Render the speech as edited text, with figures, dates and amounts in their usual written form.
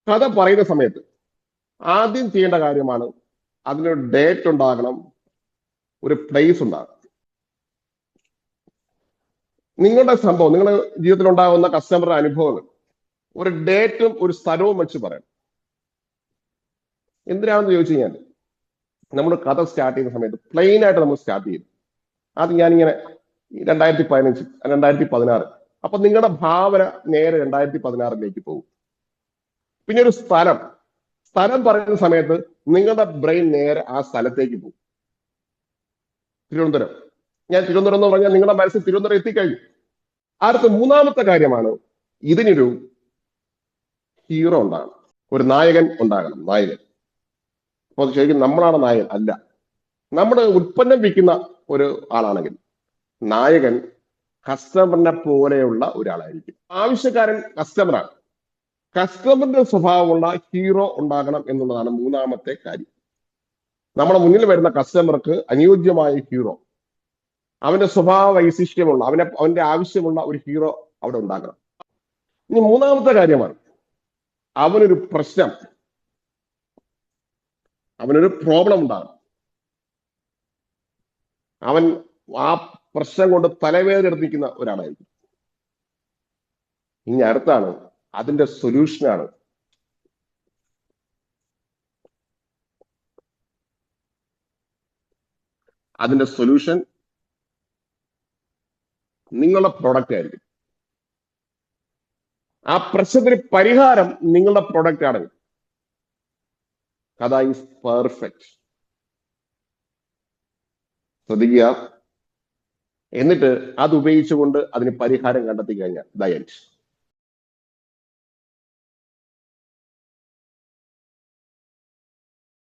കഥ പറയുന്ന സമയത്ത് ആദ്യം ചെയ്യേണ്ട കാര്യമാണ് അതിനൊരു ഡേറ്റ് ഉണ്ടാകണം, ഒരു പ്ലേസ് ഉണ്ടാകണം. നിങ്ങളുടെ സംഭവം, നിങ്ങളുടെ ജീവിതത്തിൽ ഉണ്ടാകുന്ന കസ്റ്റമറുടെ അനുഭവങ്ങൾ ഒരു ഡേറ്റും ഒരു സ്ഥലവും വെച്ച് പറയാം. എന്തിനാണെന്ന് ചോദിച്ചു കഴിഞ്ഞാൽ നമ്മൾ കഥ സ്റ്റാർട്ട് ചെയ്യുന്ന സമയത്ത് പ്ലെയിൻ ആയിട്ട് നമ്മൾ സ്റ്റാർട്ട് ചെയ്യും. അത് ഞാനിങ്ങനെ 2015 2016, അപ്പൊ നിങ്ങളുടെ ഭാവന നേരെ 2016 പോകും. പിന്നെ ഒരു സ്ഥലം പറയുന്ന സമയത്ത് നിങ്ങളുടെ ബ്രെയിൻ നേരെ ആ സ്ഥലത്തേക്ക് പോകും. തിരുവനന്തപുരം, ഞാൻ തിരുവനന്തപുരം എന്ന് പറഞ്ഞാൽ നിങ്ങളുടെ മനസ്സിൽ തിരുവനന്തപുരം എത്തിക്കഴിഞ്ഞു. അടുത്ത മൂന്നാമത്തെ കാര്യമാണ് ഇതിനൊരു ഹീറോ ഉണ്ടാകണം, ഒരു നായകൻ ഉണ്ടാകണം. നായകൻ അപ്പൊ ശരിക്കും നമ്മളാണ് നായകൻ അല്ല. നമ്മുടെ ഉൽപ്പന്നം വിൽക്കുന്ന ഒരു ആളാണെങ്കിൽ നായകൻ കസ്റ്റമറിനെ പോലെയുള്ള ഒരാളായിരിക്കും. ആവശ്യക്കാരൻ കസ്റ്റമറാണ്. കസ്റ്റമറിന്റെ സ്വഭാവമുള്ള ഹീറോ ഉണ്ടാകണം എന്നുള്ളതാണ് മൂന്നാമത്തെ കാര്യം. നമ്മുടെ മുന്നിൽ വരുന്ന കസ്റ്റമർക്ക് അനുയോജ്യമായ ഹീറോ, അവന്റെ സ്വഭാവ വൈശിഷ്ട്യമുള്ള, അവന്റെ ആവശ്യമുള്ള ഒരു ഹീറോ അവിടെ ഉണ്ടാക്കണം. ഇനി മൂന്നാമത്തെ കാര്യമാണ് അവനൊരു പ്രോബ്ലം ഉണ്ടാകണം. അവൻ ആ പ്രശ്നം കൊണ്ട് തലവേദന എടുത്തിരിക്കുന്ന ഒരാളായിരിക്കും. ഇനി അടുത്താണ് അതിന്റെ സൊല്യൂഷനാണ്. അതിന്റെ സൊല്യൂഷൻ നിങ്ങളുടെ പ്രൊഡക്റ്റ് ആയിരിക്കും. ആ പ്രശ്നത്തിന് പരിഹാരം നിങ്ങളുടെ പ്രൊഡക്റ്റ് ആണ്. കഥ ഈസ് പെർഫെക്റ്റ്. ശ്രദ്ധിക്കുക. എന്നിട്ട് അത് ഉപയോഗിച്ചുകൊണ്ട് അതിന് പരിഹാരം കണ്ടെത്തി കഴിഞ്ഞാൽ ദ എൻഡ്.